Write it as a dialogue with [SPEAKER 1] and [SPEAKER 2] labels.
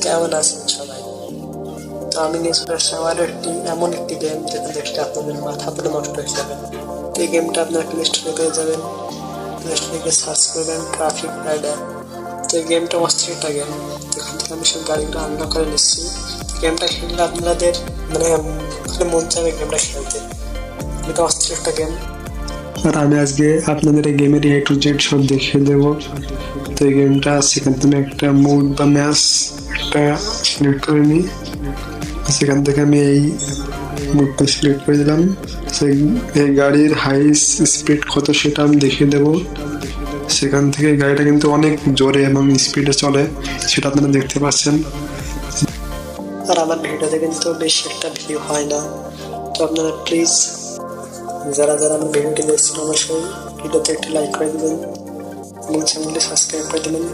[SPEAKER 1] কেমন আছেন সবাই? তো আমি নিয়ে চলে আসছি আবার এমন একটি গেম যেটা দেখলে আপনাদের মাথা পুরো নষ্ট হয়ে যাবে। তো এই গেমটা আপনার প্লে স্টোরে পেয়ে যাবেন। প্লে স্টোরে গিয়ে সার্চ করবেন ট্রাফিক রাইডার। তো এই গেমটা অস্থির একটা গেম। এখান থেকে আমি সব গাড়িগুলো আনলক করে নিচ্ছি। গেমটা খেললে আপনাদের মন চাবে গেমটা খেলতে। এটা অস্থির একটা গেম। আর আমি আজকে আপনাদের এই গেমের A to Z সব দেখিয়ে দেবো। তো এই গেমটা সেখান থেকে একটা মুড বা ম্যাচ একটা সিলেক্ট করে নিই। সেখান থেকে আমি এই মুডটা সিলেক্ট করে দিলাম। এই গাড়ির হাই স্পিড কত সেটা আমি দেখিয়ে দেবো। সেখান থেকে গাড়িটা কিন্তু অনেক জোরে এবং স্পিডে চলে, সেটা আপনারা দেখতে পাচ্ছেন। আর আমার ভিডিওতে কিন্তু বেশি একটা ভিউ হয় না। তো আপনারা প্লিজ যারা যারা আমার ভিডিওটি দেখছেন অবশ্যই ভিডিওতে একটি লাইক করে দেবেন এবং চ্যানেলটি সাবস্ক্রাইব করে দেবেন।